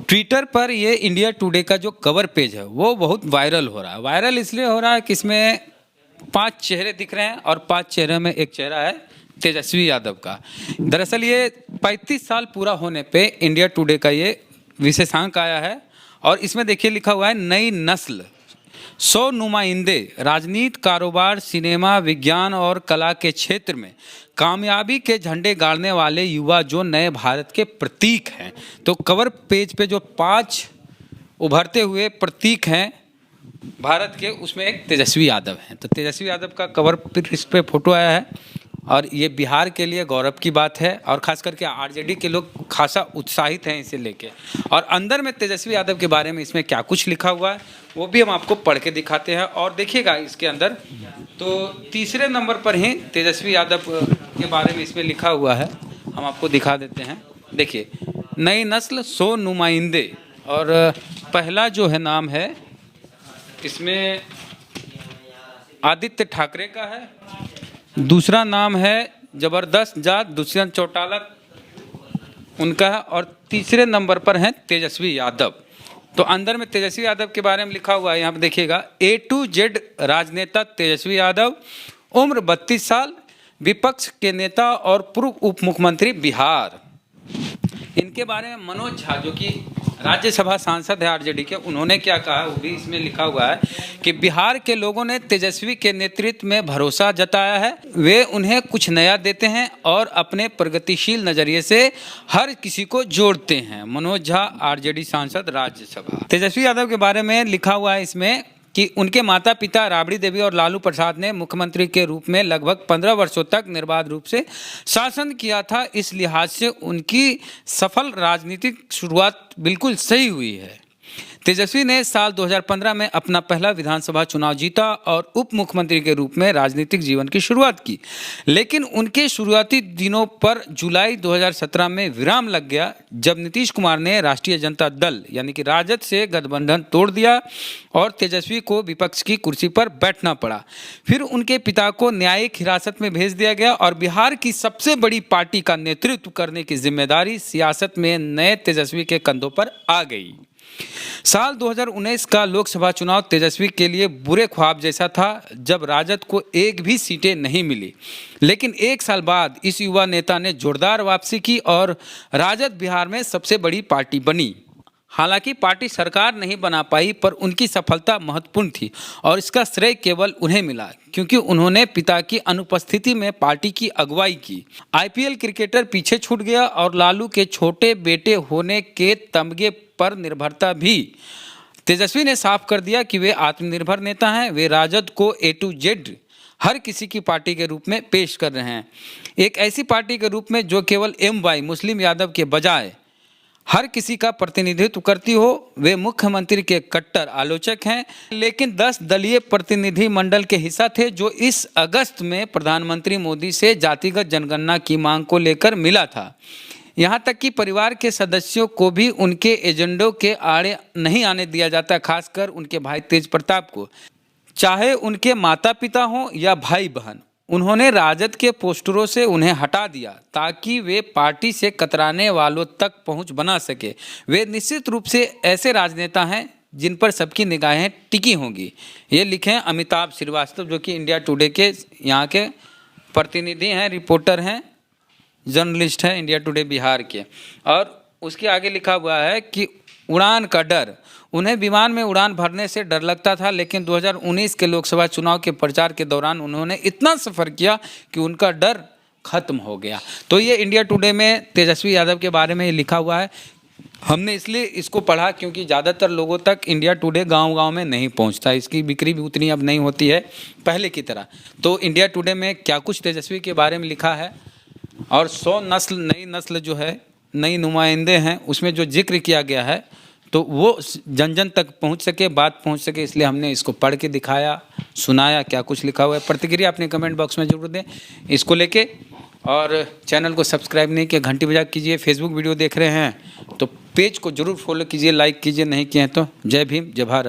Twitter पर ये India today का जो कवर पेज है वो बहुत वायरल हो रहा है। वायरल इसलिए हो रहा है कि इसमें 5 चेहरे दिख रहे हैं और 5 चेहरे में एक चेहरा है तेजस्वी यादव का। दरअसल ये 35 साल पूरा होने पे इंडिया टुडे का ये विशेषांक आया है और इसमें देखिए लिखा हुआ है नई नस्ल 100 नुमाइंदे राजनीति, कारोबार, सिनेमा, विज्ञान और कला के क्षेत्र में कामयाबी के झंडे गाड़ने वाले युवा जो नए भारत के प्रतीक हैं। तो कवर पेज पे जो 5 उभरते हुए प्रतीक हैं भारत के, उसमें एक तेजस्वी यादव हैं। तो तेजस्वी यादव का कवर इस पे फोटो आया है और ये बिहार के लिए गौरव की बात है और ख़ास करके आरजेडी के लोग खासा उत्साहित हैं इसे लेके। और अंदर में तेजस्वी यादव के बारे में इसमें क्या कुछ लिखा हुआ है वो भी हम आपको पढ़ के दिखाते हैं। और देखिएगा इसके अंदर तो तीसरे नंबर पर ही तेजस्वी यादव के बारे में इसमें लिखा हुआ है, हम आपको दिखा देते हैं। देखिए, नई नस्ल 100 नुमाइंदे और पहला जो है नाम है इसमें आदित्य ठाकरे का है, दूसरा नाम है जबरदस्त जाट दुष्यंत चौटाला उनका है और तीसरे नंबर पर है तेजस्वी यादव। तो अंदर में तेजस्वी यादव के बारे में लिखा हुआ है, यहाँ पे देखिएगा A to Z राजनेता तेजस्वी यादव, उम्र 32 साल, विपक्ष के नेता और पूर्व उप मुख्यमंत्री बिहार। इनके बारे में मनोज झा जो कि राज्यसभा सांसद है आरजेडी के, उन्होंने क्या कहा वो भी इसमें लिखा हुआ है कि बिहार के लोगों ने तेजस्वी के नेतृत्व में भरोसा जताया है। वे उन्हें कुछ नया देते हैं और अपने प्रगतिशील नजरिए से हर किसी को जोड़ते हैं। मनोज झा, आरजेडी सांसद, राज्यसभा। तेजस्वी यादव के बारे में लिखा हुआ है इसमें कि उनके माता पिता राबड़ी देवी और लालू प्रसाद ने मुख्यमंत्री के रूप में लगभग 15 वर्षों तक निर्बाध रूप से शासन किया था। इस लिहाज से उनकी सफल राजनीतिक शुरुआत बिल्कुल सही हुई है। तेजस्वी ने साल 2015 में अपना पहला विधानसभा चुनाव जीता और उप मुख्यमंत्री के रूप में राजनीतिक जीवन की शुरुआत की, लेकिन उनके शुरुआती दिनों पर जुलाई 2017 में विराम लग गया जब नीतीश कुमार ने राष्ट्रीय जनता दल यानी कि राजद से गठबंधन तोड़ दिया और तेजस्वी को विपक्ष की कुर्सी पर बैठना पड़ा। फिर उनके पिता को न्यायिक हिरासत में भेज दिया गया और बिहार की सबसे बड़ी पार्टी का नेतृत्व करने की जिम्मेदारी सियासत में नए तेजस्वी के कंधों पर आ गई। साल 2019 का लोकसभा चुनाव तेजस्वी के लिए बुरे ख्वाब जैसा था जब राजद को एक भी सीटें नहीं मिली, लेकिन 1 साल बाद इस युवा नेता ने जोरदार वापसी की और राजद बिहार में सबसे बड़ी पार्टी बनी। हालांकि पार्टी सरकार नहीं बना पाई पर उनकी सफलता महत्वपूर्ण थी और इसका श्रेय केवल उन्हें मिला क्योंकि उन्होंने पिता की अनुपस्थिति में पार्टी की अगुवाई की। आईपीएल क्रिकेटर पीछे छूट गया और लालू के छोटे बेटे होने के तमगे पर निर्भरता भी तेजस्वी ने साफ कर दिया कि वे आत्मनिर्भर नेता हैं। वे राजद को A to Z हर किसी की पार्टी के रूप में पेश कर रहे हैं, एक ऐसी पार्टी के रूप में जो केवल MY मुस्लिम यादव के बजाय हर किसी का प्रतिनिधित्व करती हो। वे मुख्यमंत्री के कट्टर आलोचक हैं, लेकिन 10 दलीय प्रतिनिधि मंडल के हिस्सा थे जो इस अगस्त में प्रधानमंत्री मोदी से जातिगत जनगणना की मांग को लेकर मिला था। यहाँ तक कि परिवार के सदस्यों को भी उनके एजेंडों के आड़े नहीं आने दिया जाता, खासकर उनके भाई तेज प्रताप को, चाहे उनके माता पिता हों या भाई बहन। उन्होंने राजद के पोस्टरों से उन्हें हटा दिया ताकि वे पार्टी से कतराने वालों तक पहुंच बना सके। वे निश्चित रूप से ऐसे राजनेता हैं जिन पर सबकी निगाहें टिकी होंगी। ये लिखे हैं अमिताभ श्रीवास्तव जो कि इंडिया टुडे के यहाँ के प्रतिनिधि हैं, रिपोर्टर हैं, जर्नलिस्ट हैं इंडिया टुडे बिहार के। और उसके आगे लिखा हुआ है कि उड़ान का डर, उन्हें विमान में उड़ान भरने से डर लगता था, लेकिन 2019 के लोकसभा चुनाव के प्रचार के दौरान उन्होंने इतना सफ़र किया कि उनका डर खत्म हो गया। तो ये इंडिया टुडे में तेजस्वी यादव के बारे में लिखा हुआ है। हमने इसलिए इसको पढ़ा क्योंकि ज़्यादातर लोगों तक इंडिया टुडे गांव-गांव में नहीं पहुंचता, इसकी बिक्री भी उतनी अब नहीं होती है पहले की तरह। तो इंडिया टुडे में क्या कुछ तेजस्वी के बारे में लिखा है और 100 नस्ल नई नस्ल जो है, नई नुमाइंदे हैं, उसमें जो जिक्र किया गया है तो वो जन जन तक पहुंच सके, बात पहुंच सके, इसलिए हमने इसको पढ़ के दिखाया, सुनाया क्या कुछ लिखा हुआ है। प्रतिक्रिया अपने कमेंट बॉक्स में जरूर दें इसको लेके और चैनल को सब्सक्राइब नहीं किया, घंटी बजा कीजिए। फेसबुक वीडियो देख रहे हैं तो पेज को जरूर फॉलो कीजिए, लाइक कीजिए, नहीं किए हैं तो जय भीम, जय भारत।